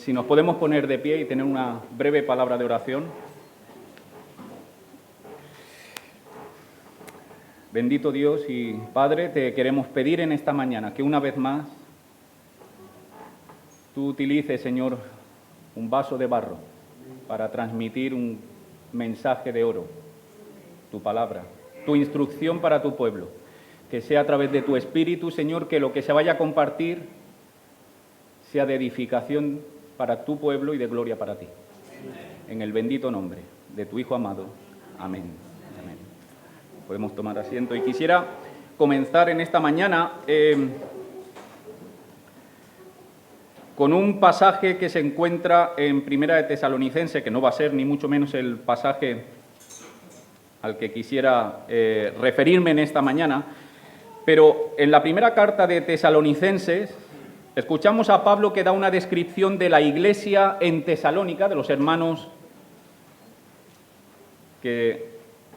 Si nos podemos poner de pie y tener una breve palabra de oración. Bendito Dios y Padre, te queremos pedir en esta mañana que una vez más tú utilices, Señor, un vaso de barro para transmitir un mensaje de oro, tu palabra, tu instrucción para tu pueblo. Que sea a través de tu Espíritu, Señor, que lo que se vaya a compartir sea de edificación para tu pueblo y de gloria para ti. En el bendito nombre de tu Hijo amado. Amén. Amén. Podemos tomar asiento. Y quisiera comenzar en esta mañana con un pasaje que se encuentra en Primera de Tesalonicenses, que no va a ser ni mucho menos el pasaje al que quisiera referirme en esta mañana, pero en la primera carta de Tesalonicenses escuchamos a Pablo que da una descripción de la iglesia en Tesalónica, de los hermanos que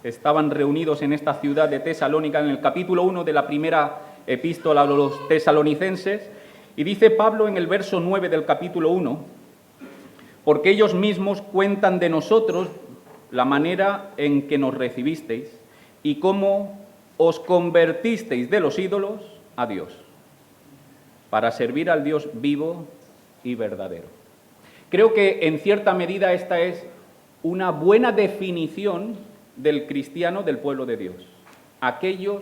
estaban reunidos en esta ciudad de Tesalónica, en el capítulo 1 de la primera epístola a los tesalonicenses, y dice Pablo en el verso 9 del capítulo 1, porque ellos mismos cuentan de nosotros la manera en que nos recibisteis y cómo os convertisteis de los ídolos a Dios, para servir al Dios vivo y verdadero. Creo que en cierta medida esta es una buena definición del cristiano del pueblo de Dios. Aquellos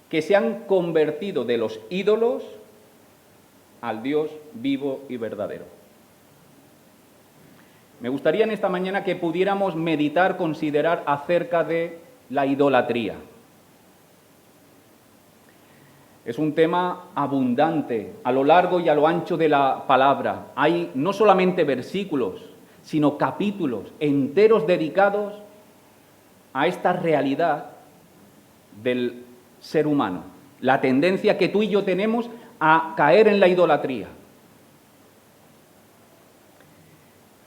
que se han convertido de los ídolos al Dios vivo y verdadero. Me gustaría en esta mañana que pudiéramos meditar, considerar acerca de la idolatría. Es un tema abundante a lo largo y a lo ancho de la palabra. Hay no solamente versículos, sino capítulos enteros dedicados a esta realidad del ser humano. La tendencia que tú y yo tenemos a caer en la idolatría.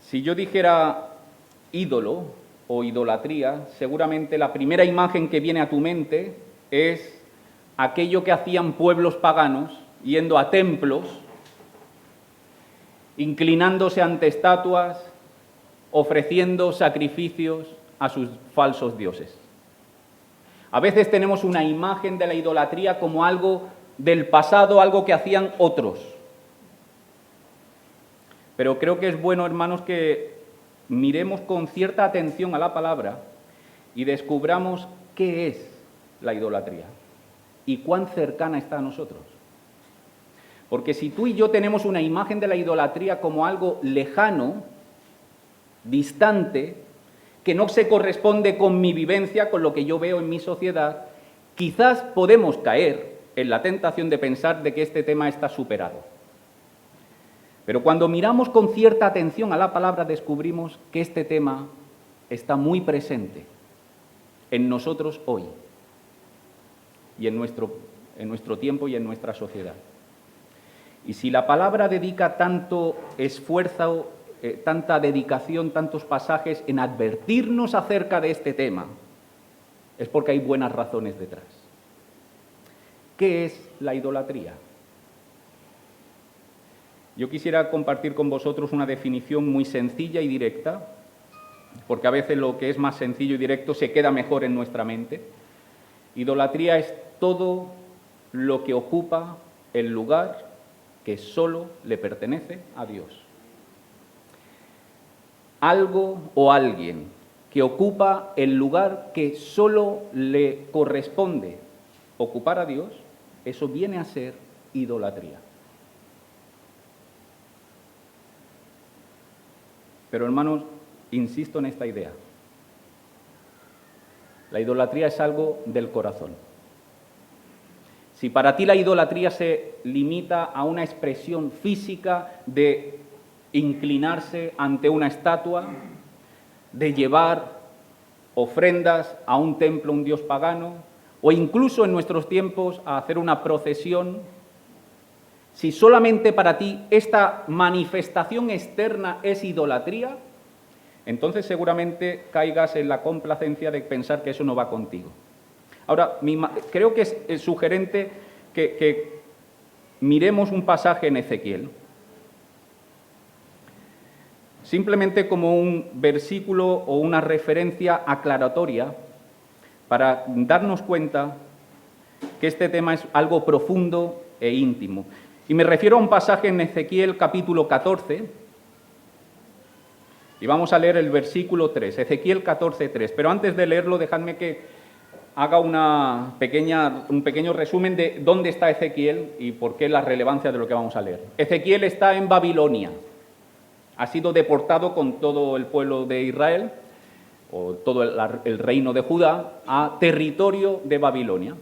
Si yo dijera ídolo o idolatría, seguramente la primera imagen que viene a tu mente es aquello que hacían pueblos paganos, yendo a templos, inclinándose ante estatuas, ofreciendo sacrificios a sus falsos dioses. A veces tenemos una imagen de la idolatría como algo del pasado, algo que hacían otros. Pero creo que es bueno, hermanos, que miremos con cierta atención a la palabra y descubramos qué es la idolatría y cuán cercana está a nosotros. Porque si tú y yo tenemos una imagen de la idolatría como algo lejano, distante, que no se corresponde con mi vivencia, con lo que yo veo en mi sociedad, quizás podemos caer en la tentación de pensar de que este tema está superado. Pero cuando miramos con cierta atención a la palabra, descubrimos que este tema está muy presente en nosotros hoy y en nuestro tiempo y en nuestra sociedad. Y si la palabra dedica tanto esfuerzo, tanta dedicación, tantos pasajes en advertirnos acerca de este tema, es porque hay buenas razones detrás. ¿Qué es la idolatría? Yo quisiera compartir con vosotros una definición muy sencilla y directa, porque a veces lo que es más sencillo y directo se queda mejor en nuestra mente. Idolatría es todo lo que ocupa el lugar que solo le pertenece a Dios. Algo o alguien que ocupa el lugar que solo le corresponde ocupar a Dios, eso viene a ser idolatría. Pero hermanos, insisto en esta idea. La idolatría es algo del corazón. Si para ti la idolatría se limita a una expresión física de inclinarse ante una estatua, de llevar ofrendas a un templo, un dios pagano, o incluso en nuestros tiempos a hacer una procesión, si solamente para ti esta manifestación externa es idolatría, entonces seguramente caigas en la complacencia de pensar que eso no va contigo. Ahora, creo que es sugerente que miremos un pasaje en Ezequiel. simplemente como un versículo o una referencia aclaratoria para darnos cuenta que este tema es algo profundo e íntimo. Y me refiero a un pasaje en Ezequiel capítulo 14, y vamos a leer el versículo 3, Ezequiel 14:3. Pero antes de leerlo, dejadme que haga un pequeño resumen de dónde está Ezequiel y por qué la relevancia de lo que vamos a leer. Ezequiel está en Babilonia. Ha sido deportado con todo el pueblo de Israel, o todo el reino de Judá, a territorio de Babilonia.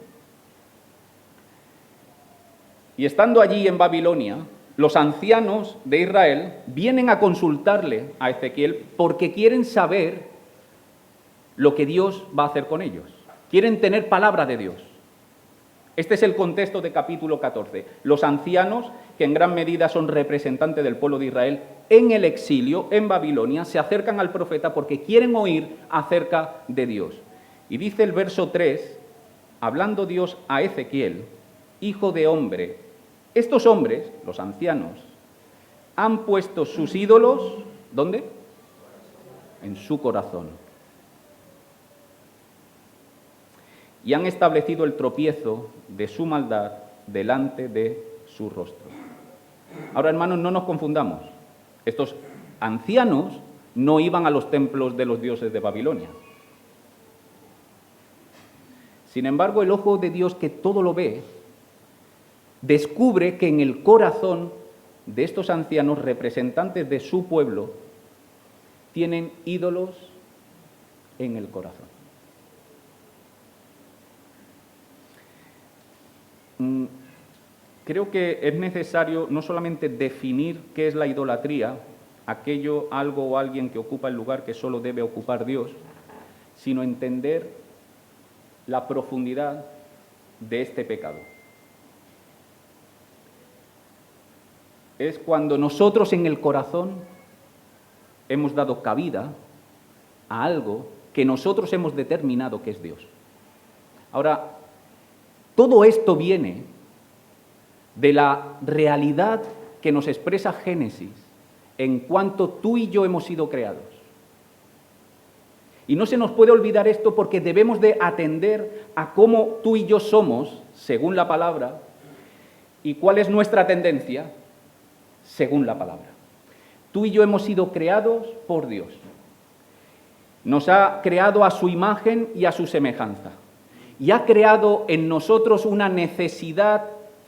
Y estando allí en Babilonia, los ancianos de Israel vienen a consultarle a Ezequiel porque quieren saber lo que Dios va a hacer con ellos. Quieren tener palabra de Dios. Este es el contexto de capítulo 14. Los ancianos, que en gran medida son representantes del pueblo de Israel, en el exilio, en Babilonia, se acercan al profeta porque quieren oír acerca de Dios. Y dice el verso 3, hablando Dios a Ezequiel: hijo de hombre, estos hombres, los ancianos, han puesto sus ídolos, ¿dónde? En su corazón. Y han establecido el tropiezo de su maldad delante de su rostro. Ahora, hermanos, no nos confundamos. Estos ancianos no iban a los templos de los dioses de Babilonia. Sin embargo, el ojo de Dios, que todo lo ve, descubre que en el corazón de estos ancianos, representantes de su pueblo, tienen ídolos en el corazón. Creo que es necesario no solamente definir qué es la idolatría, algo o alguien que ocupa el lugar que solo debe ocupar Dios, sino entender la profundidad de este pecado. Es cuando nosotros en el corazón hemos dado cabida a algo que nosotros hemos determinado que es Dios. Ahora, todo esto viene de la realidad que nos expresa Génesis en cuanto tú y yo hemos sido creados. Y no se nos puede olvidar esto porque debemos de atender a cómo tú y yo somos, según la palabra, y cuál es nuestra tendencia, según la palabra. Tú y yo hemos sido creados por Dios. Nos ha creado a su imagen y a su semejanza. Y ha creado en nosotros una necesidad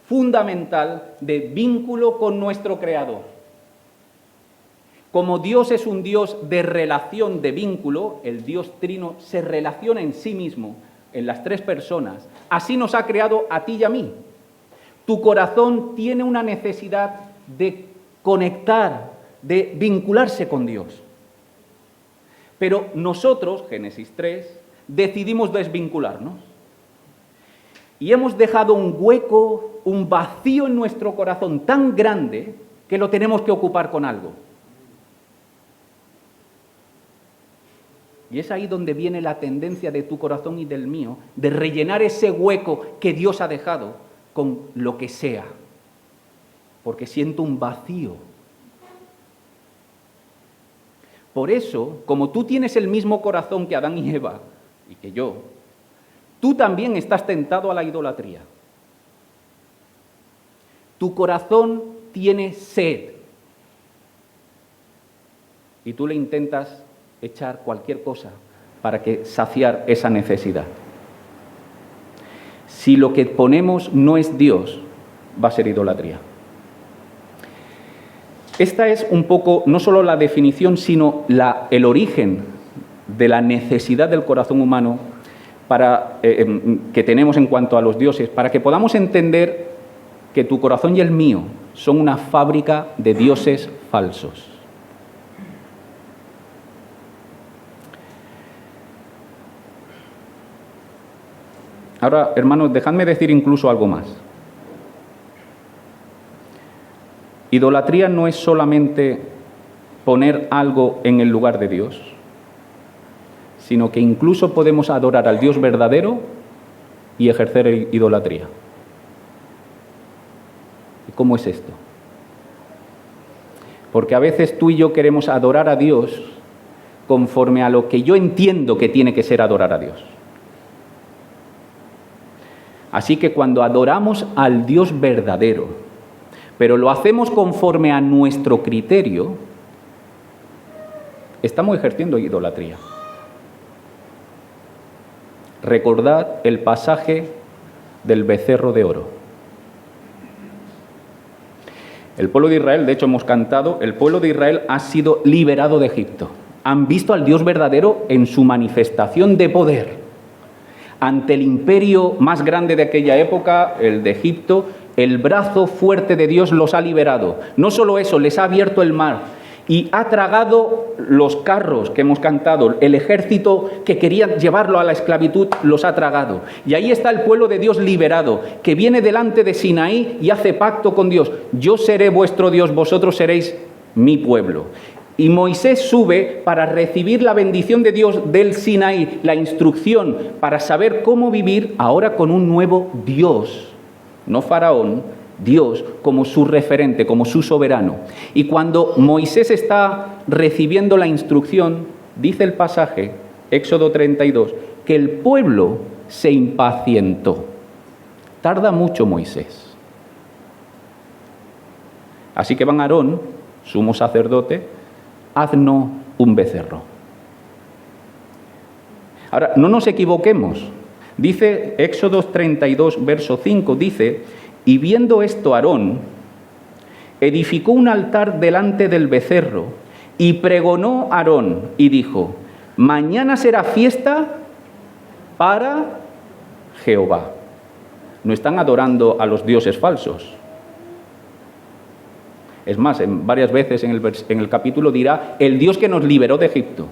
fundamental de vínculo con nuestro Creador. Como Dios es un Dios de relación, de vínculo, el Dios Trino se relaciona en sí mismo, en las tres personas, así nos ha creado a ti y a mí. Tu corazón tiene una necesidad de conectar, de vincularse con Dios. Pero nosotros, Génesis 3, decidimos desvincularnos. Y hemos dejado un hueco, un vacío en nuestro corazón tan grande que lo tenemos que ocupar con algo. Y es ahí donde viene la tendencia de tu corazón y del mío, de rellenar ese hueco que Dios ha dejado con lo que sea. Porque siento un vacío. Por eso, como tú tienes el mismo corazón que Adán y Eva, y que yo, tú también estás tentado a la idolatría. Tu corazón tiene sed. Y tú le intentas echar cualquier cosa para que saciar esa necesidad. Si lo que ponemos no es Dios, va a ser idolatría. Esta es un poco, no solo la definición, sino el origen de la necesidad del corazón humano que tenemos en cuanto a los dioses, para que podamos entender que tu corazón y el mío son una fábrica de dioses falsos. Ahora, hermanos, dejadme decir incluso algo más. Idolatría no es solamente poner algo en el lugar de Dios, sino que incluso podemos adorar al Dios verdadero y ejercer idolatría. ¿Y cómo es esto? Porque a veces tú y yo queremos adorar a Dios conforme a lo que yo entiendo que tiene que ser adorar a Dios. Así que cuando adoramos al Dios verdadero, pero lo hacemos conforme a nuestro criterio, estamos ejerciendo idolatría. Recordad el pasaje del becerro de oro. El pueblo de Israel, de hecho hemos cantado, el pueblo de Israel ha sido liberado de Egipto. Han visto al Dios verdadero en su manifestación de poder. Ante el imperio más grande de aquella época, el de Egipto, el brazo fuerte de Dios los ha liberado. No solo eso, les ha abierto el mar y ha tragado los carros que hemos cantado. El ejército que quería llevarlo a la esclavitud los ha tragado. Y ahí está el pueblo de Dios liberado, que viene delante de Sinaí y hace pacto con Dios. Yo seré vuestro Dios, vosotros seréis mi pueblo. Y Moisés sube para recibir la bendición de Dios del Sinaí, la instrucción para saber cómo vivir ahora con un nuevo Dios, no Faraón, Dios como su referente, como su soberano. Y cuando Moisés está recibiendo la instrucción, dice el pasaje, Éxodo 32, que el pueblo se impacientó. Tarda mucho Moisés. Así que van Aarón, sumo sacerdote, haznos un becerro. Ahora, no nos equivoquemos. Dice Éxodo 32, verso 5, dice, y viendo esto Aarón, edificó un altar delante del becerro, y pregonó Aarón, y dijo, mañana será fiesta para Jehová. No están adorando a los dioses falsos. Es más, varias veces en el capítulo dirá, el Dios que nos liberó de Egipto.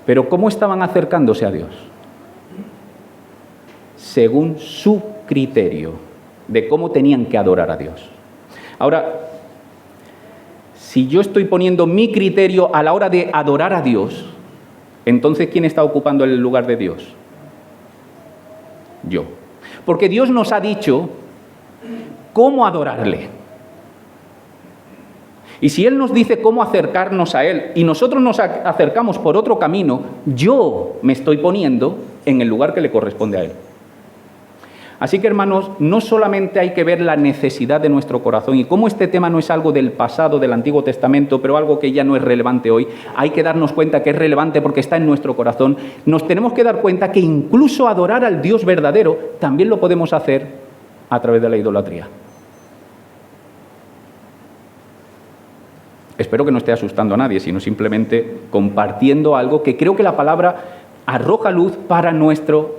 Pero ¿cómo estaban acercándose a Dios? Según su criterio de cómo tenían que adorar a Dios. Ahora, si yo estoy poniendo mi criterio a la hora de adorar a Dios, entonces ¿quién está ocupando el lugar de Dios? Yo. Porque Dios nos ha dicho cómo adorarle. Y si Él nos dice cómo acercarnos a Él y nosotros nos acercamos por otro camino, yo me estoy poniendo en el lugar que le corresponde a Él. Así que, hermanos, no solamente hay que ver la necesidad de nuestro corazón y cómo este tema no es algo del pasado, del Antiguo Testamento, pero algo que ya no es relevante hoy, hay que darnos cuenta que es relevante porque está en nuestro corazón. Nos tenemos que dar cuenta que incluso adorar al Dios verdadero también lo podemos hacer a través de la idolatría. Espero que no esté asustando a nadie, sino simplemente compartiendo algo que creo que la palabra arroja luz para nuestro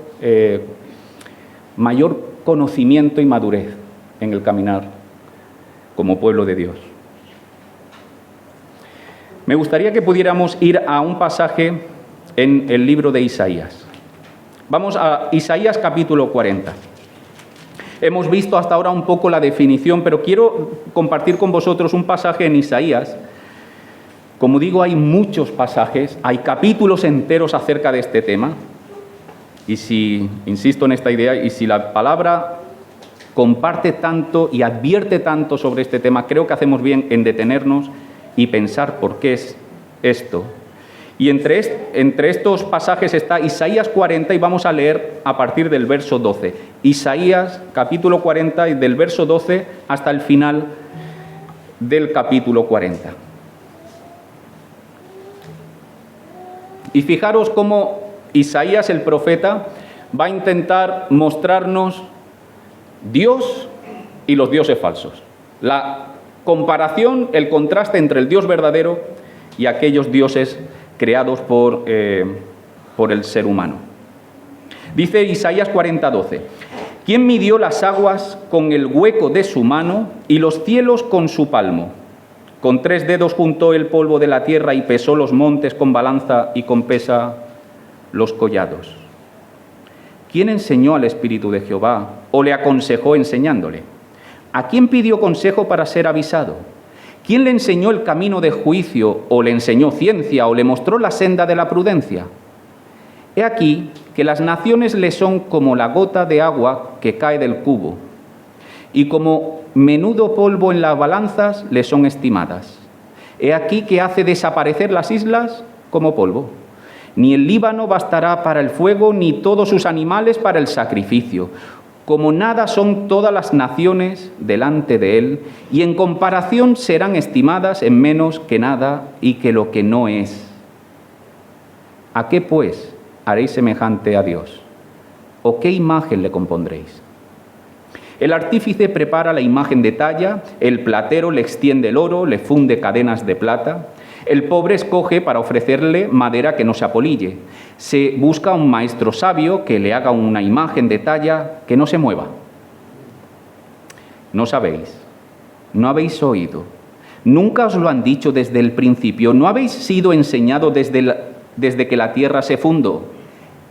mayor conocimiento y madurez en el caminar como pueblo de Dios. Me gustaría que pudiéramos ir a un pasaje en el libro de Isaías. Vamos a Isaías capítulo 40. Hemos visto hasta ahora un poco la definición, pero quiero compartir con vosotros un pasaje en Isaías. Como digo, hay muchos pasajes, hay capítulos enteros acerca de este tema. Y si, insisto en esta idea, y si la palabra comparte tanto y advierte tanto sobre este tema, creo que hacemos bien en detenernos y pensar por qué es esto. Y entre estos pasajes está Isaías 40 y vamos a leer a partir del verso 12. Isaías capítulo 40 y del verso 12 hasta el final del capítulo 40. Y fijaros cómo Isaías el profeta va a intentar mostrarnos Dios y los dioses falsos. La comparación, el contraste entre el Dios verdadero y aquellos dioses creados por el ser humano. Dice Isaías 40:12, ¿quién midió las aguas con el hueco de su mano y los cielos con su palmo? Con 3 dedos juntó el polvo de la tierra y pesó los montes con balanza y con pesa los collados. ¿Quién enseñó al Espíritu de Jehová o le aconsejó enseñándole? ¿A quién pidió consejo para ser avisado? ¿Quién le enseñó el camino de juicio o le enseñó ciencia o le mostró la senda de la prudencia? He aquí que las naciones le son como la gota de agua que cae del cubo y como menudo polvo en las balanzas le son estimadas. He aquí que hace desaparecer las islas como polvo. Ni el Líbano bastará para el fuego, ni todos sus animales para el sacrificio. Como nada son todas las naciones delante de él, y en comparación serán estimadas en menos que nada y que lo que no es. ¿A qué, pues, haréis semejante a Dios? ¿O qué imagen le compondréis? El artífice prepara la imagen de talla, el platero le extiende el oro, le funde cadenas de plata. El pobre escoge para ofrecerle madera que no se apolille. Se busca un maestro sabio que le haga una imagen de talla que no se mueva. ¿No sabéis? ¿No habéis oído? ¿Nunca os lo han dicho desde el principio? ¿No habéis sido enseñados desde que la tierra se fundó?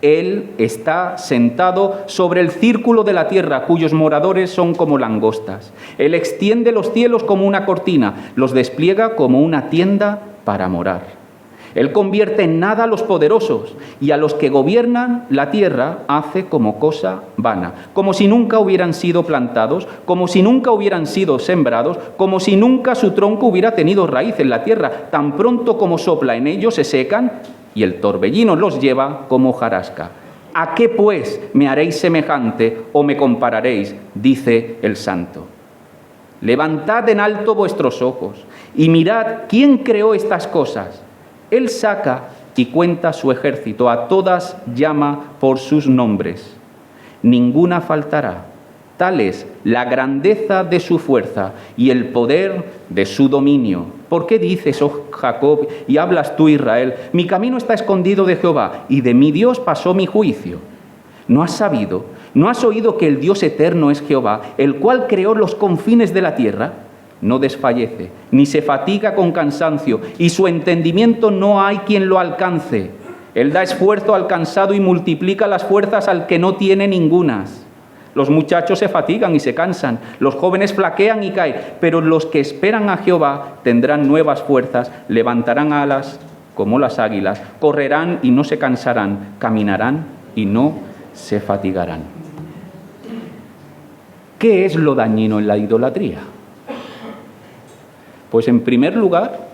Él está sentado sobre el círculo de la tierra, cuyos moradores son como langostas. Él extiende los cielos como una cortina, los despliega como una tienda para morar. Él convierte en nada a los poderosos y a los que gobiernan la tierra hace como cosa vana, como si nunca hubieran sido plantados, como si nunca hubieran sido sembrados, como si nunca su tronco hubiera tenido raíz en la tierra. Tan pronto como sopla en ellos se secan y el torbellino los lleva como hojarasca. ¿A qué, pues, me haréis semejante o me compararéis? Dice el Santo. Levantad en alto vuestros ojos y mirad quién creó estas cosas. Él saca y cuenta su ejército, a todas llama por sus nombres. Ninguna faltará. Tal es la grandeza de su fuerza y el poder de su dominio. ¿Por qué dices, oh Jacob, y hablas tú, Israel? Mi camino está escondido de Jehová, y de mi Dios pasó mi juicio. ¿No has sabido, no has oído que el Dios eterno es Jehová, el cual creó los confines de la tierra? No desfallece, ni se fatiga con cansancio, y su entendimiento no hay quien lo alcance. Él da esfuerzo al cansado y multiplica las fuerzas al que no tiene ningunas. Los muchachos se fatigan y se cansan, los jóvenes flaquean y caen, pero los que esperan a Jehová tendrán nuevas fuerzas, levantarán alas como las águilas, correrán y no se cansarán, caminarán y no se fatigarán. ¿Qué es lo dañino en la idolatría? Pues en primer lugar,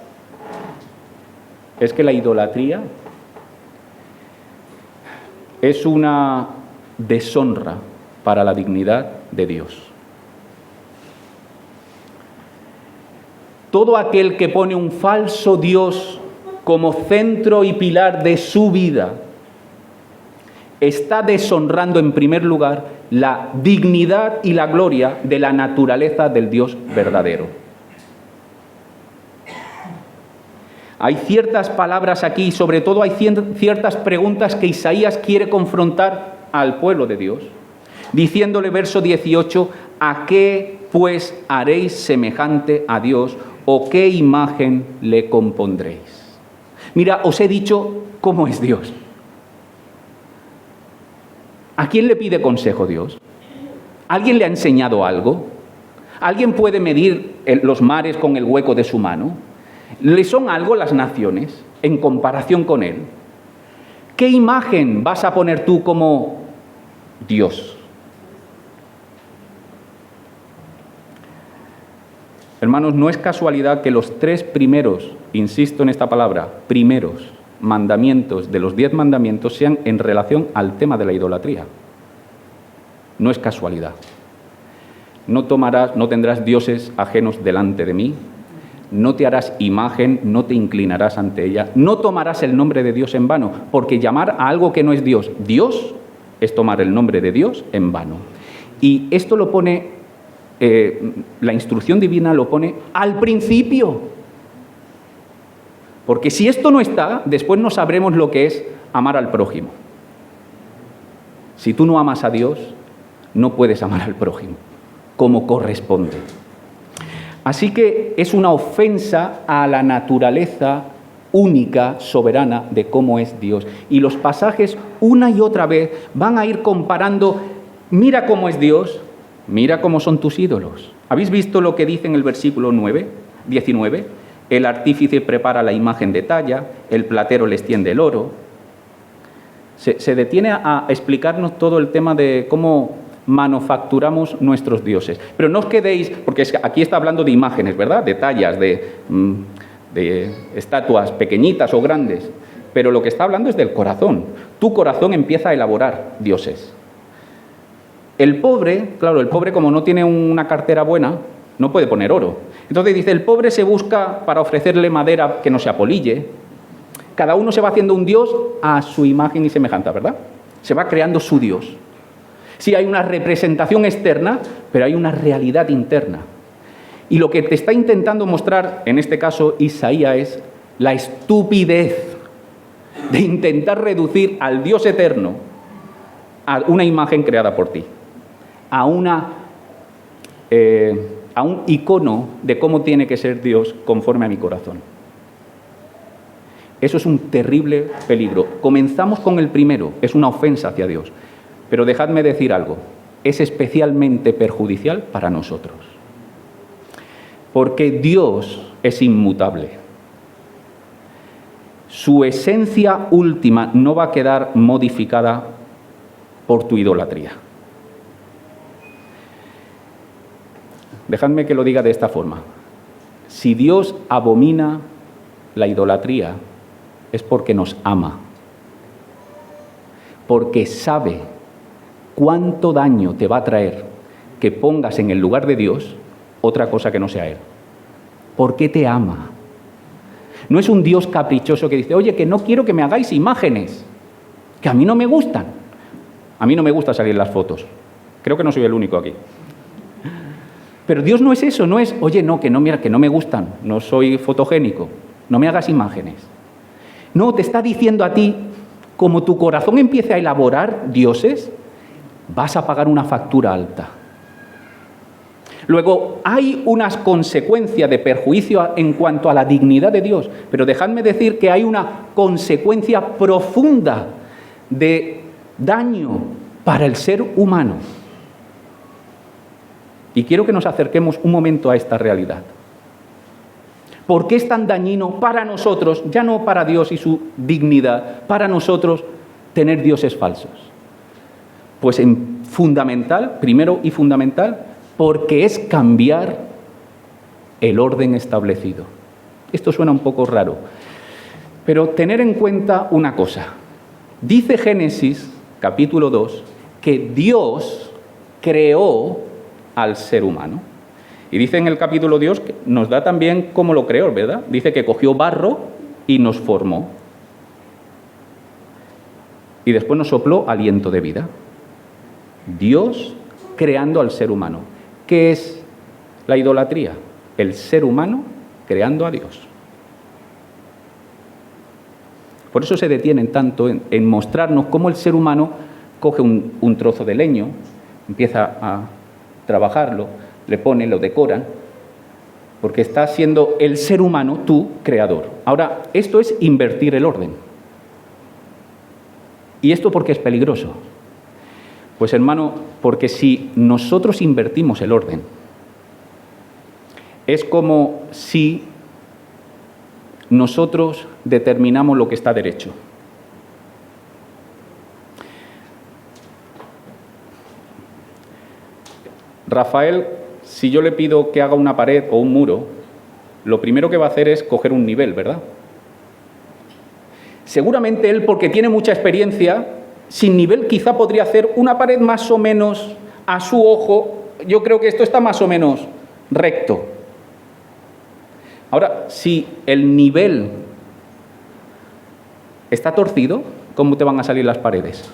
es que la idolatría es una deshonra para la dignidad de Dios. Todo aquel que pone un falso Dios como centro y pilar de su vida está deshonrando en primer lugar la dignidad y la gloria de la naturaleza del Dios verdadero. Hay ciertas palabras aquí, sobre todo hay ciertas preguntas que Isaías quiere confrontar al pueblo de Dios, diciéndole, verso 18, ¿a qué pues haréis semejante a Dios o qué imagen le compondréis? Mira, os he dicho cómo es Dios. ¿A quién le pide consejo Dios? ¿Alguien le ha enseñado algo? ¿Alguien puede medir los mares con el hueco de su mano? ¿Le son algo las naciones en comparación con Él? ¿Qué imagen vas a poner tú como Dios? Hermanos, no es casualidad que los 3 primeros, insisto en esta palabra, primeros mandamientos de los 10 mandamientos sean en relación al tema de la idolatría. No es casualidad. No tendrás dioses ajenos delante de mí, no te harás imagen, no te inclinarás ante ella, no tomarás el nombre de Dios en vano, porque llamar a algo que no es Dios, Dios, es tomar el nombre de Dios en vano. Y esto lo pone, la instrucción divina lo pone al principio. Porque si esto no está, después no sabremos lo que es amar al prójimo. Si tú no amas a Dios, no puedes amar al prójimo como corresponde. Así que es una ofensa a la naturaleza única, soberana de cómo es Dios. Y los pasajes una y otra vez van a ir comparando, mira cómo es Dios, mira cómo son tus ídolos. ¿Habéis visto lo que dice en el versículo 19? El artífice prepara la imagen de talla, el platero le extiende el oro. Se detiene a explicarnos todo el tema de cómo manufacturamos nuestros dioses. Pero no os quedéis, porque aquí está hablando de imágenes, ¿verdad? De tallas, de estatuas pequeñitas o grandes. Pero lo que está hablando es del corazón. Tu corazón empieza a elaborar dioses. El pobre, claro, el pobre como no tiene una cartera buena, no puede poner oro. Entonces dice, el pobre se busca para ofrecerle madera que no se apolille. Cada uno se va haciendo un dios a su imagen y semejanza, ¿verdad? Se va creando su dios. Sí, hay una representación externa, pero hay una realidad interna. Y lo que te está intentando mostrar, en este caso Isaías, es la estupidez de intentar reducir al Dios eterno a una imagen creada por ti, a un icono de cómo tiene que ser Dios conforme a mi corazón. Eso es un terrible peligro. Comenzamos con el primero, es una ofensa hacia Dios. Pero dejadme decir algo, es especialmente perjudicial para nosotros. Porque Dios es inmutable. Su esencia última no va a quedar modificada por tu idolatría. Dejadme que lo diga de esta forma. Si Dios abomina la idolatría, es porque nos ama. Porque sabe cuánto daño te va a traer que pongas en el lugar de Dios otra cosa que no sea Él. Porque te ama. No es un Dios caprichoso que dice, oye, que no quiero que me hagáis imágenes, que a mí no me gustan. A mí no me gusta salir en las fotos. Creo que no soy el único aquí. Pero Dios no es eso, no es, oye, no, mira, que no me gustan, no soy fotogénico, no me hagas imágenes. No, te está diciendo a ti, como tu corazón empiece a elaborar dioses, vas a pagar una factura alta. Luego, hay unas consecuencias de perjuicio en cuanto a la dignidad de Dios, pero dejadme decir que hay una consecuencia profunda de daño para el ser humano. Y quiero que nos acerquemos un momento a esta realidad. ¿Por qué es tan dañino para nosotros, ya no para Dios y su dignidad, para nosotros tener dioses falsos? Pues primero y fundamental, porque es cambiar el orden establecido. Esto suena un poco raro, pero tener en cuenta una cosa. Dice Génesis, capítulo 2, que Dios creó al ser humano. Y dice en el capítulo 2 que nos da también cómo lo creó, ¿verdad? Dice que cogió barro y nos formó. Y después nos sopló aliento de vida. Dios creando al ser humano. ¿Qué es la idolatría? El ser humano creando a Dios. Por eso se detienen tanto en mostrarnos cómo el ser humano coge un trozo de leño, empieza a trabajarlo, le pone, lo decoran, porque está siendo el ser humano tu creador. Ahora, esto es invertir el orden. ¿Y esto por qué es peligroso? Pues hermano, porque si nosotros invertimos el orden, es como si nosotros determinamos lo que está derecho. Rafael, si yo le pido que haga una pared o un muro, lo primero que va a hacer es coger un nivel, ¿verdad? Seguramente él, porque tiene mucha experiencia, sin nivel quizá podría hacer una pared más o menos a su ojo. Yo creo que esto está más o menos recto. Ahora, si el nivel está torcido, ¿cómo te van a salir las paredes?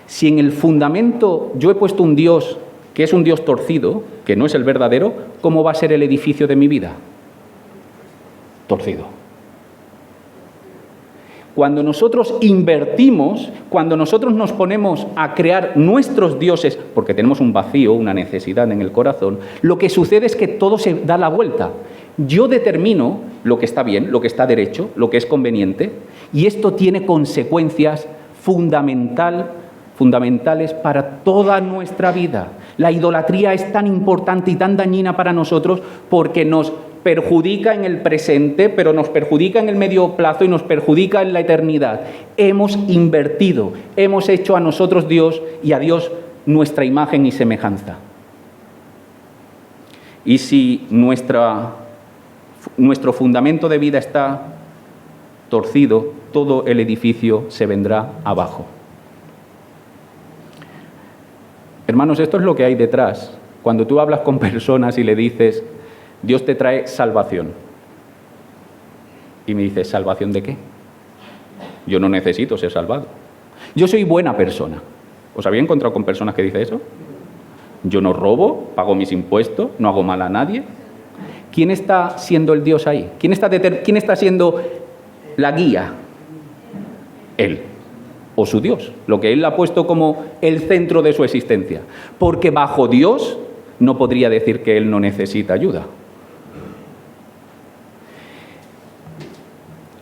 Si en el fundamento yo he puesto un Dios que es un Dios torcido, que no es el verdadero, ¿cómo va a ser el edificio de mi vida? Torcido. Cuando nosotros invertimos, cuando nosotros nos ponemos a crear nuestros dioses, porque tenemos un vacío, una necesidad en el corazón, lo que sucede es que todo se da la vuelta. Yo determino lo que está bien, lo que está derecho, lo que es conveniente, y esto tiene consecuencias fundamentales para toda nuestra vida. La idolatría es tan importante y tan dañina para nosotros porque nos perjudica en el presente, pero nos perjudica en el medio plazo y nos perjudica en la eternidad. Hemos invertido, hemos hecho a nosotros Dios y a Dios nuestra imagen y semejanza. Y si nuestro fundamento de vida está torcido, todo el edificio se vendrá abajo. Hermanos, esto es lo que hay detrás. Cuando tú hablas con personas y le dices, Dios te trae salvación. Y me dices, ¿salvación de qué? Yo no necesito ser salvado. Yo soy buena persona. ¿Os había encontrado con personas que dicen eso? Yo no robo, pago mis impuestos, no hago mal a nadie. ¿Quién está siendo el Dios ahí? ¿Quién está siendo la guía? Él o su Dios, lo que Él ha puesto como el centro de su existencia. Porque bajo Dios no podría decir que Él no necesita ayuda.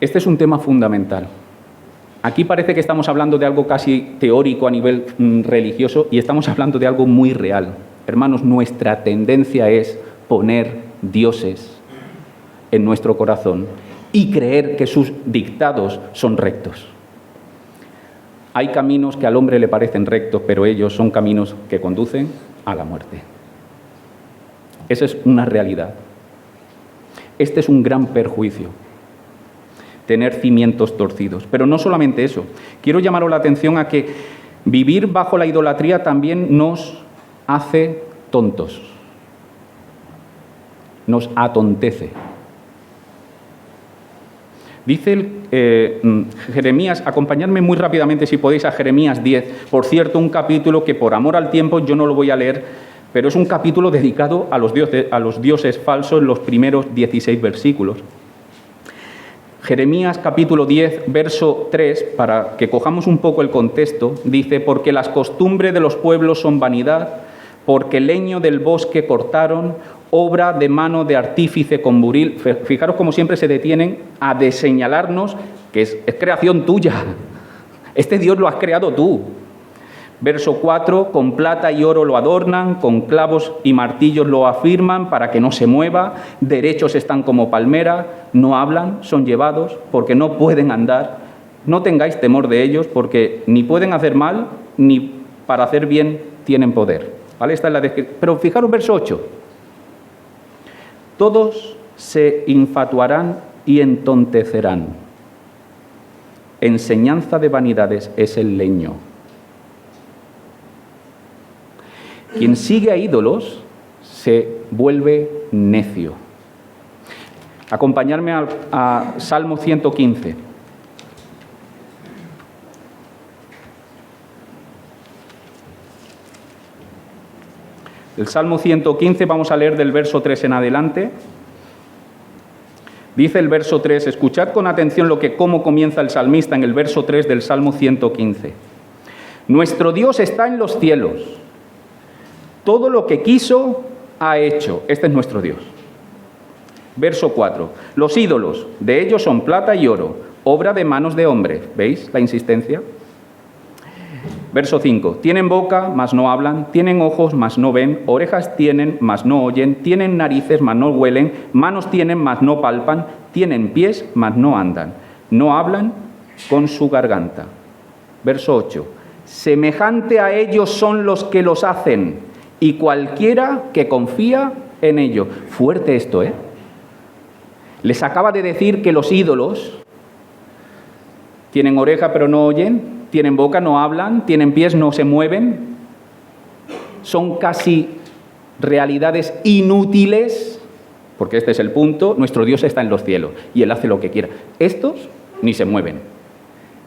Este es un tema fundamental. Aquí parece que estamos hablando de algo casi teórico a nivel religioso y estamos hablando de algo muy real. Hermanos, nuestra tendencia es poner dioses en nuestro corazón y creer que sus dictados son rectos. Hay caminos que al hombre le parecen rectos, pero ellos son caminos que conducen a la muerte. Esa es una realidad. Este es un gran perjuicio. Tener cimientos torcidos. Pero no solamente eso. Quiero llamaros la atención a que vivir bajo la idolatría también nos hace tontos. Nos atontece. Dice Jeremías, acompañadme muy rápidamente si podéis a Jeremías 10. Por cierto, un capítulo que por amor al tiempo yo no lo voy a leer, pero es un capítulo dedicado a los dioses falsos en los primeros 16 versículos. Jeremías capítulo 10, verso 3, para que cojamos un poco el contexto, dice, porque las costumbres de los pueblos son vanidad, porque el leño del bosque cortaron, obra de mano de artífice con buril. Fijaros cómo siempre se detienen a señalarnos que es creación tuya. Este Dios lo has creado tú. Verso 4, con plata y oro lo adornan, con clavos y martillos lo afirman para que no se mueva, derechos están como palmera, no hablan, son llevados porque no pueden andar. No tengáis temor de ellos porque ni pueden hacer mal, ni para hacer bien tienen poder. ¿Vale? Esta es la descripción. Pero fijaros verso 8. Todos se infatuarán y entontecerán. Enseñanza de vanidades es el leño. Quien sigue a ídolos se vuelve necio. Acompañarme a Salmo 115. El Salmo 115 vamos a leer del verso 3 en adelante. Dice el verso 3, escuchad con atención cómo comienza el salmista en el verso 3 del Salmo 115. Nuestro Dios está en los cielos. Todo lo que quiso, ha hecho. Este es nuestro Dios. Verso 4. Los ídolos, de ellos son plata y oro, obra de manos de hombres. ¿Veis la insistencia? Verso 5. Tienen boca, mas no hablan. Tienen ojos, mas no ven. Orejas tienen, mas no oyen. Tienen narices, mas no huelen. Manos tienen, mas no palpan. Tienen pies, mas no andan. No hablan con su garganta. Verso 8. Semejante a ellos son los que los hacen, y cualquiera que confía en ello. Fuerte esto, ¿eh? Les acaba de decir que los ídolos tienen oreja pero no oyen, tienen boca, no hablan, tienen pies, no se mueven. Son casi realidades inútiles, porque este es el punto. Nuestro Dios está en los cielos y Él hace lo que quiera. Estos ni se mueven.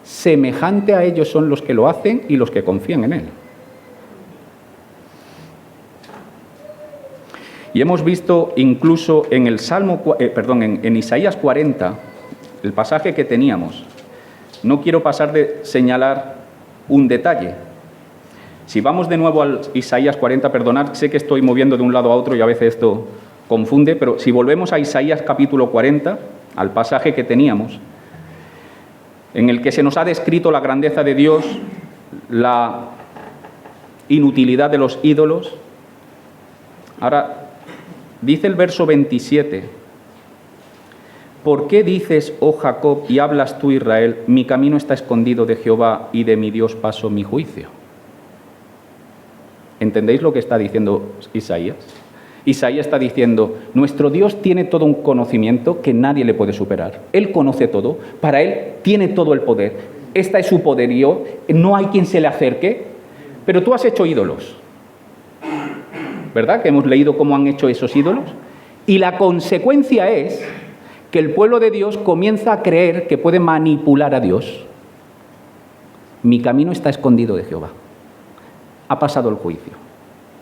Semejante a ellos son los que lo hacen y los que confían en Él. Y hemos visto incluso en el en Isaías 40, el pasaje que teníamos. No quiero pasar de señalar un detalle. Si vamos de nuevo al Isaías 40, perdonad, sé que estoy moviendo de un lado a otro y a veces esto confunde, pero si volvemos a Isaías capítulo 40, al pasaje que teníamos, en el que se nos ha descrito la grandeza de Dios, la inutilidad de los ídolos. Ahora, dice el verso 27, ¿Por qué dices, oh Jacob, y hablas tú, Israel, mi camino está escondido de Jehová y de mi Dios paso mi juicio? ¿Entendéis lo que está diciendo Isaías? Isaías está diciendo, nuestro Dios tiene todo un conocimiento que nadie le puede superar. Él conoce todo, para Él tiene todo el poder. Esta es su poderío, no hay quien se le acerque, pero tú has hecho ídolos. ¿Verdad? Que hemos leído cómo han hecho esos ídolos. Y la consecuencia es que el pueblo de Dios comienza a creer que puede manipular a Dios. Mi camino está escondido de Jehová. Ha pasado el juicio.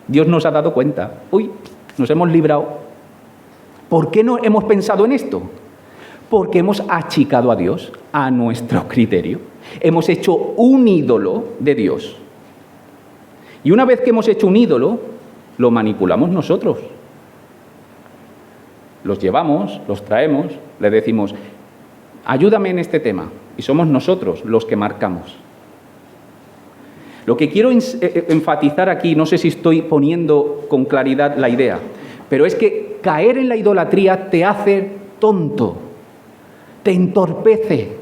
Dios nos ha dado cuenta. Uy, nos hemos librado. ¿Por qué no hemos pensado en esto? Porque hemos achicado a Dios a nuestro criterio. Hemos hecho un ídolo de Dios. Y una vez que hemos hecho un ídolo, lo manipulamos nosotros. Los llevamos, los traemos, le decimos, ayúdame en este tema. Y somos nosotros los que marcamos. Lo que quiero enfatizar aquí, no sé si estoy poniendo con claridad la idea, pero es que caer en la idolatría te hace tonto, te entorpece,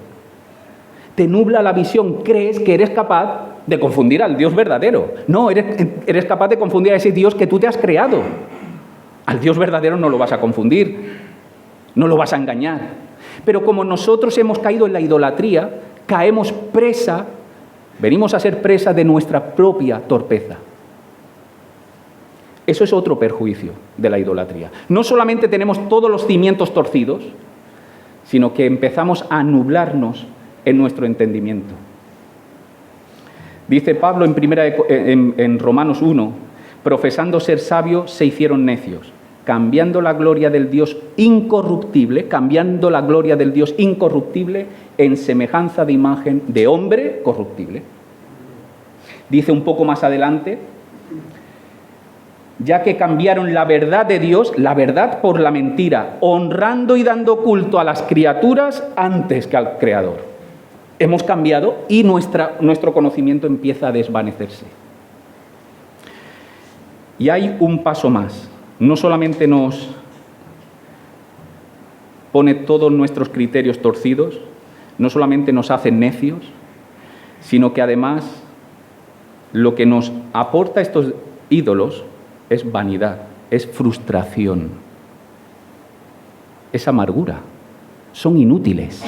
te nubla la visión, crees que eres capaz de confundir al Dios verdadero. No, eres capaz de confundir a ese Dios que tú te has creado. Al Dios verdadero no lo vas a confundir, no lo vas a engañar. Pero como nosotros hemos caído en la idolatría, caemos presa, venimos a ser presa de nuestra propia torpeza. Eso es otro perjuicio de la idolatría. No solamente tenemos todos los cimientos torcidos, sino que empezamos a nublarnos en nuestro entendimiento. Dice Pablo en Romanos 1, profesando ser sabios, se hicieron necios, cambiando la gloria del Dios incorruptible, en semejanza de imagen de hombre corruptible. Dice un poco más adelante, ya que cambiaron la verdad de Dios, la verdad por la mentira, honrando y dando culto a las criaturas antes que al Creador. Hemos cambiado y nuestro conocimiento empieza a desvanecerse. Y hay un paso más. No solamente nos pone todos nuestros criterios torcidos, no solamente nos hace necios, sino que además lo que nos aporta estos ídolos es vanidad, es frustración, es amargura, son inútiles.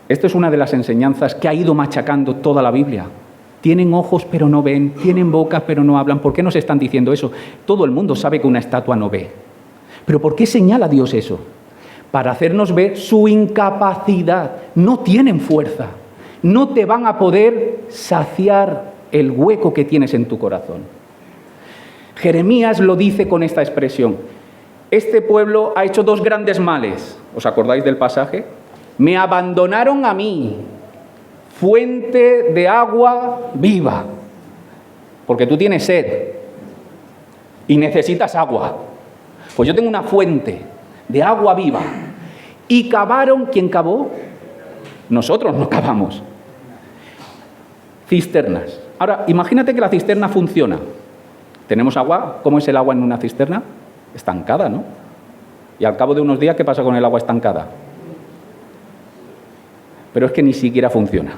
Esto es una de las enseñanzas que ha ido machacando toda la Biblia. Tienen ojos pero no ven, tienen boca pero no hablan. ¿Por qué nos están diciendo eso? Todo el mundo sabe que una estatua no ve. ¿Pero por qué señala Dios eso? Para hacernos ver su incapacidad. No tienen fuerza. No te van a poder saciar el hueco que tienes en tu corazón. Jeremías lo dice con esta expresión. Este pueblo ha hecho dos grandes males. ¿Os acordáis del pasaje? Me abandonaron a mí, fuente de agua viva, porque tú tienes sed y necesitas agua. Pues yo tengo una fuente de agua viva. Y cavaron, ¿quién cavó? Nosotros no cavamos. Cisternas. Ahora, imagínate que la cisterna funciona. Tenemos agua. ¿Cómo es el agua en una cisterna? Estancada, ¿no? Y al cabo de unos días, ¿qué pasa con el agua estancada? Pero es que ni siquiera funciona,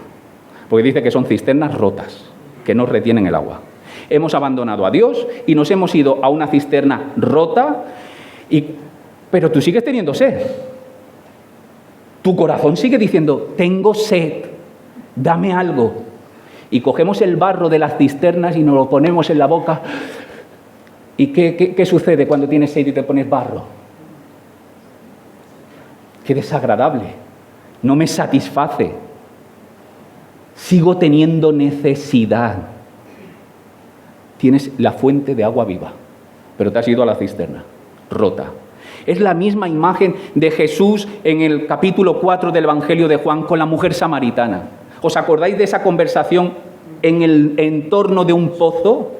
porque dice que son cisternas rotas, que no retienen el agua. Hemos abandonado a Dios y nos hemos ido a una cisterna rota, pero tú sigues teniendo sed. Tu corazón sigue diciendo, tengo sed, dame algo. Y cogemos el barro de las cisternas y nos lo ponemos en la boca. ¿Y qué sucede cuando tienes sed y te pones barro? Qué desagradable. No me satisface. Sigo teniendo necesidad. Tienes la fuente de agua viva, pero te has ido a la cisterna, rota. Es la misma imagen de Jesús en el capítulo 4 del Evangelio de Juan con la mujer samaritana. ¿Os acordáis de esa conversación en el entorno de un pozo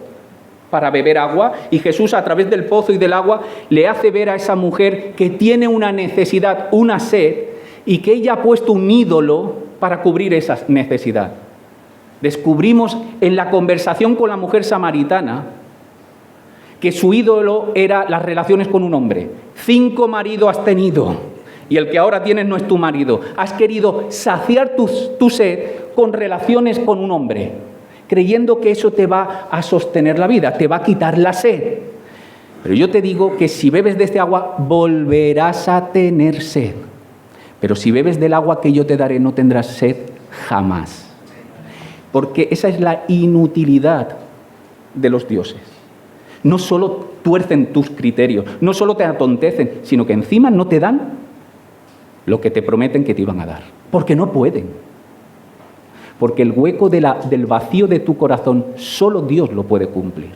para beber agua? Y Jesús, a través del pozo y del agua, le hace ver a esa mujer que tiene una necesidad, una sed, y que ella ha puesto un ídolo para cubrir esa necesidad. Descubrimos en la conversación con la mujer samaritana que su ídolo era las relaciones con un hombre. 5 maridos has tenido y el que ahora tienes no es tu marido. Has querido saciar tu sed con relaciones con un hombre, creyendo que eso te va a sostener la vida, te va a quitar la sed. Pero yo te digo que si bebes de este agua, volverás a tener sed. Pero si bebes del agua que yo te daré, no tendrás sed jamás. Porque esa es la inutilidad de los dioses. No solo tuercen tus criterios, no solo te atontecen, sino que encima no te dan lo que te prometen que te iban a dar. Porque no pueden. Porque el hueco del vacío de tu corazón, solo Dios lo puede cumplir.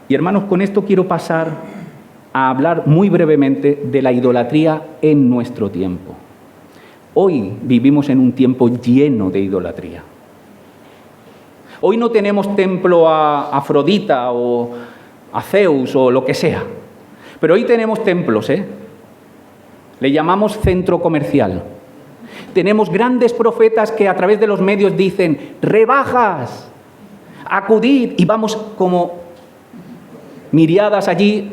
Y hermanos, con esto quiero pasar a hablar muy brevemente de la idolatría en nuestro tiempo. Hoy vivimos en un tiempo lleno de idolatría. Hoy no tenemos templo a Afrodita o a Zeus o lo que sea, pero hoy tenemos templos, Le llamamos centro comercial. Tenemos grandes profetas que a través de los medios dicen, rebajas, acudid, y vamos como miriadas allí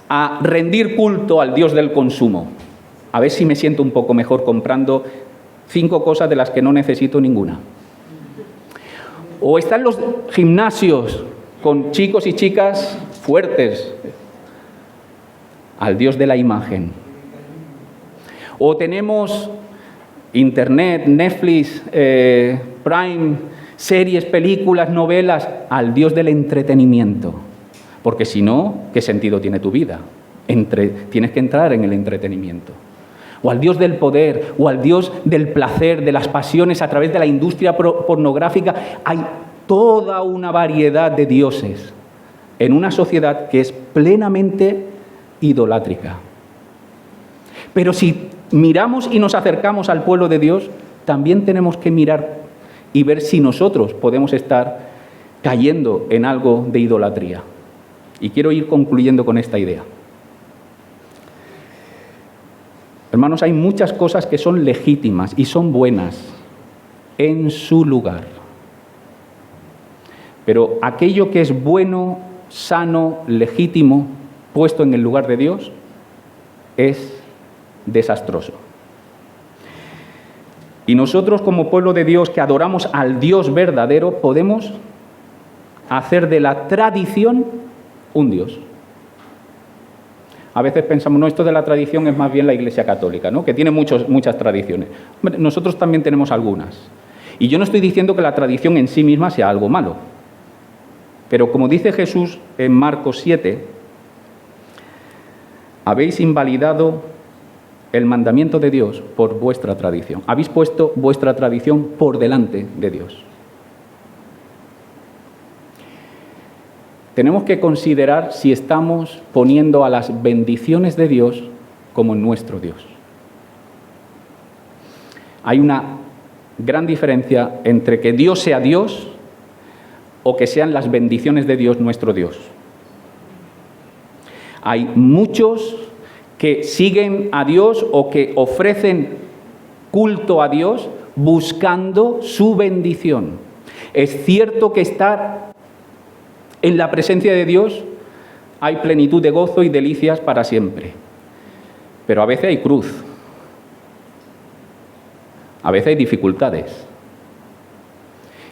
a rendir culto al Dios del consumo. A ver si me siento un poco mejor comprando 5 cosas de las que no necesito ninguna. O están los gimnasios con chicos y chicas fuertes al Dios de la imagen. O tenemos Internet, Netflix, Prime, series, películas, novelas, al Dios del entretenimiento. Porque si no, ¿qué sentido tiene tu vida? Tienes que entrar en el entretenimiento. O al Dios del poder, o al Dios del placer, de las pasiones a través de la industria pornográfica. Hay toda una variedad de dioses en una sociedad que es plenamente idolátrica. Pero si miramos y nos acercamos al pueblo de Dios, también tenemos que mirar y ver si nosotros podemos estar cayendo en algo de idolatría. Y quiero ir concluyendo con esta idea. Hermanos, hay muchas cosas que son legítimas y son buenas en su lugar. Pero aquello que es bueno, sano, legítimo, puesto en el lugar de Dios, es desastroso. Y nosotros, como pueblo de Dios que adoramos al Dios verdadero, podemos hacer de la tradición un Dios. A veces pensamos, no, esto de la tradición es más bien la Iglesia Católica, ¿no? Que tiene muchas tradiciones. Nosotros también tenemos algunas. Y yo no estoy diciendo que la tradición en sí misma sea algo malo. Pero como dice Jesús en Marcos 7, habéis invalidado el mandamiento de Dios por vuestra tradición. Habéis puesto vuestra tradición por delante de Dios. Tenemos que considerar si estamos poniendo a las bendiciones de Dios como nuestro Dios. Hay una gran diferencia entre que Dios sea Dios o que sean las bendiciones de Dios nuestro Dios. Hay muchos que siguen a Dios o que ofrecen culto a Dios buscando su bendición. Es cierto que estar en la presencia de Dios hay plenitud de gozo y delicias para siempre. Pero a veces hay cruz. A veces hay dificultades.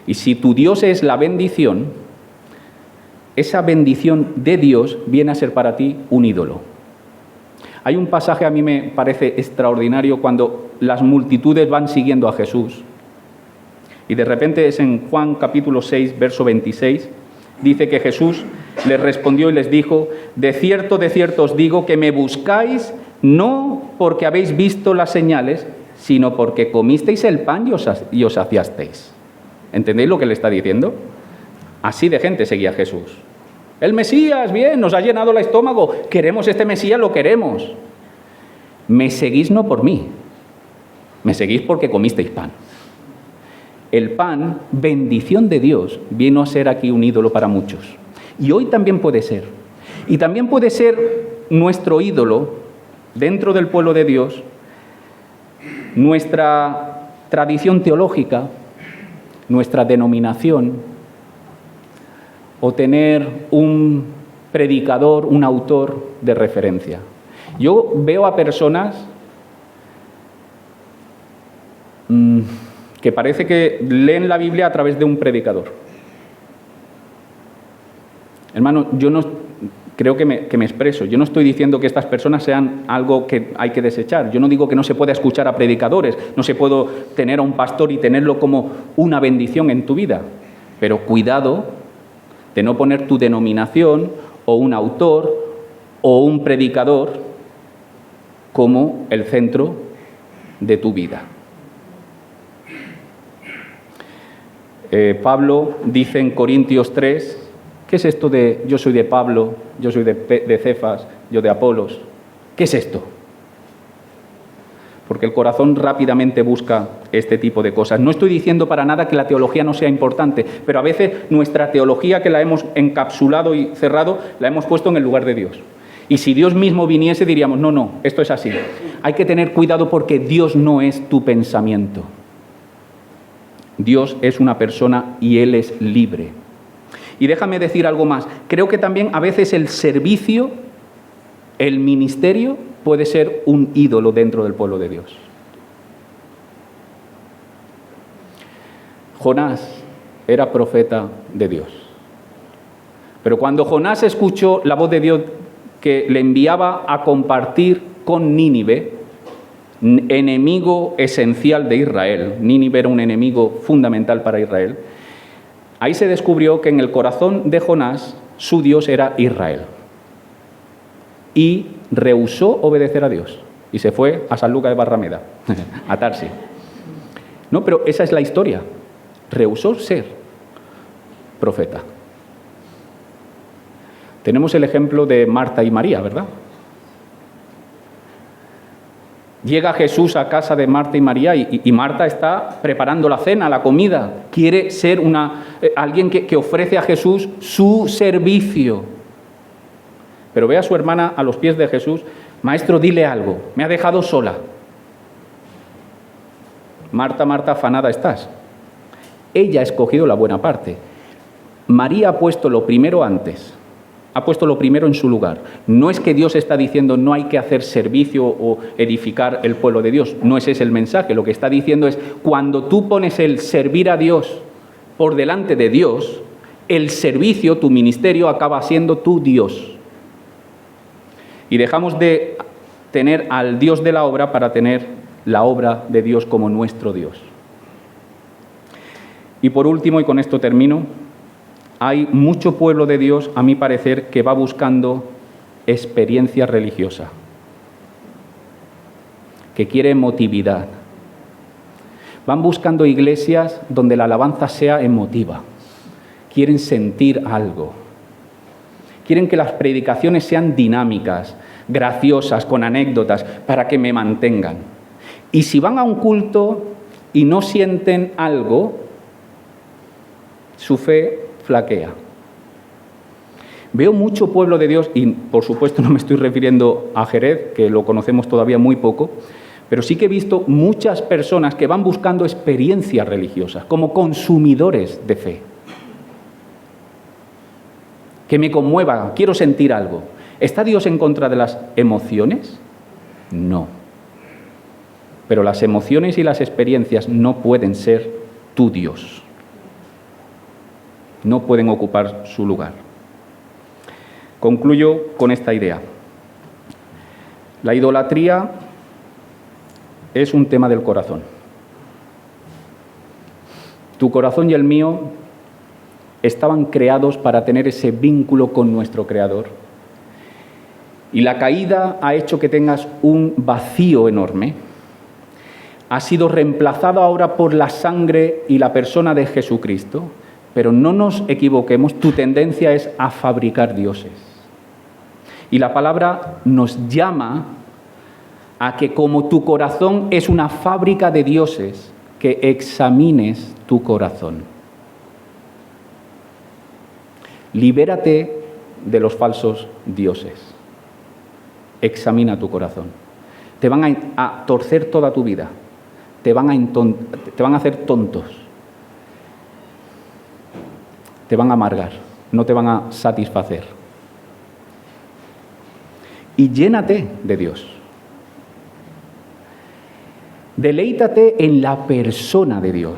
Y si tu Dios es la bendición, esa bendición de Dios viene a ser para ti un ídolo. Hay un pasaje a mí me parece extraordinario cuando las multitudes van siguiendo a Jesús. Y de repente es en Juan capítulo 6, verso 26, dice que Jesús les respondió y les dijo, de cierto os digo que me buscáis no porque habéis visto las señales, sino porque comisteis el pan y os saciasteis. ¿Entendéis lo que le está diciendo? Así de gente seguía Jesús. El Mesías, bien, nos ha llenado el estómago, queremos este Mesías, lo queremos. Me seguís no por mí, me seguís porque comisteis pan. El pan, bendición de Dios, vino a ser aquí un ídolo para muchos. Y hoy también puede ser. Y también puede ser nuestro ídolo, dentro del pueblo de Dios, nuestra tradición teológica, nuestra denominación, o tener un predicador, un autor de referencia. Yo veo a personas que parece que leen la Biblia a través de un predicador. Hermano, yo no creo que me expreso. Yo no estoy diciendo que estas personas sean algo que hay que desechar. Yo no digo que no se pueda escuchar a predicadores, no se puede tener a un pastor y tenerlo como una bendición en tu vida. Pero cuidado de no poner tu denominación o un autor o un predicador como el centro de tu vida. Pablo dice en Corintios 3, ¿qué es esto de yo soy de Pablo, yo soy de Cefas, yo de Apolos? ¿Qué es esto? Porque el corazón rápidamente busca este tipo de cosas. No estoy diciendo para nada que la teología no sea importante, pero a veces nuestra teología, que la hemos encapsulado y cerrado, la hemos puesto en el lugar de Dios. Y si Dios mismo viniese, diríamos, no, esto es así. Hay que tener cuidado porque Dios no es tu pensamiento. Dios es una persona y Él es libre. Y déjame decir algo más. Creo que también a veces el servicio, el ministerio, puede ser un ídolo dentro del pueblo de Dios. Jonás era profeta de Dios. Pero cuando Jonás escuchó la voz de Dios que le enviaba a compartir con Nínive, enemigo esencial de Israel, Nínive era un enemigo fundamental para Israel, ahí se descubrió que en el corazón de Jonás su Dios era Israel. Y rehusó obedecer a Dios. Y se fue a San Lucas de Barrameda, a Tarsis. No, pero esa es la historia. Rehusó ser profeta. Tenemos el ejemplo de Marta y María, ¿verdad? Llega Jesús a casa de Marta y María y Marta está preparando la cena, la comida. Quiere ser alguien que ofrece a Jesús su servicio. Pero ve a su hermana a los pies de Jesús. Maestro, dile algo. Me ha dejado sola. Marta, Marta, afanada estás. Ella ha escogido la buena parte. María ha puesto lo primero antes. Ha puesto lo primero en su lugar. No es que Dios está diciendo no hay que hacer servicio o edificar el pueblo de Dios. No ese es el mensaje. Lo que está diciendo es cuando tú pones el servir a Dios por delante de Dios, el servicio, tu ministerio, acaba siendo tu Dios. Y dejamos de tener al Dios de la obra para tener la obra de Dios como nuestro Dios. Y por último, y con esto termino, hay mucho pueblo de Dios, a mi parecer, que va buscando experiencia religiosa, que quiere emotividad. Van buscando iglesias donde la alabanza sea emotiva. Quieren sentir algo. Quieren que las predicaciones sean dinámicas, graciosas, con anécdotas, para que me mantengan. Y si van a un culto y no sienten algo, su fe flaquea. Veo mucho pueblo de Dios, y por supuesto no me estoy refiriendo a Jerez, que lo conocemos todavía muy poco, pero sí que he visto muchas personas que van buscando experiencias religiosas, como consumidores de fe. Que me conmueva, quiero sentir algo. ¿Está Dios en contra de las emociones? No. Pero las emociones y las experiencias no pueden ser tu Dios. No pueden ocupar su lugar. Concluyo con esta idea. La idolatría es un tema del corazón. Tu corazón y el mío estaban creados para tener ese vínculo con nuestro Creador. Y la caída ha hecho que tengas un vacío enorme. Ha sido reemplazado ahora por la sangre y la persona de Jesucristo. Pero no nos equivoquemos, tu tendencia es a fabricar dioses. Y la palabra nos llama a que como tu corazón es una fábrica de dioses, que examines tu corazón. Libérate de los falsos dioses. Examina tu corazón. Te van a torcer toda tu vida. Te van a hacer tontos. Te van a amargar. No te van a satisfacer. y llénate de Dios. Deleítate en la persona de Dios.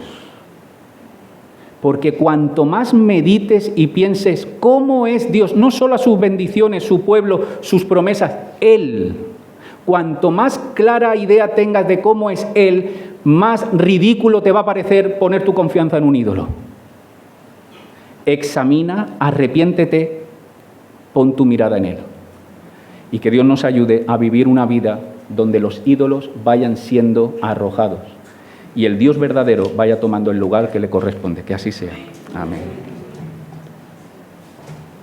Porque cuanto más medites y pienses cómo es Dios, no solo a sus bendiciones, su pueblo, sus promesas, Él, cuanto más clara idea tengas de cómo es Él, más ridículo te va a parecer poner tu confianza en un ídolo. Examina, arrepiéntete, pon tu mirada en Él. Y que Dios nos ayude a vivir una vida donde los ídolos vayan siendo arrojados y el Dios verdadero vaya tomando el lugar que le corresponde. Que así sea. Amén.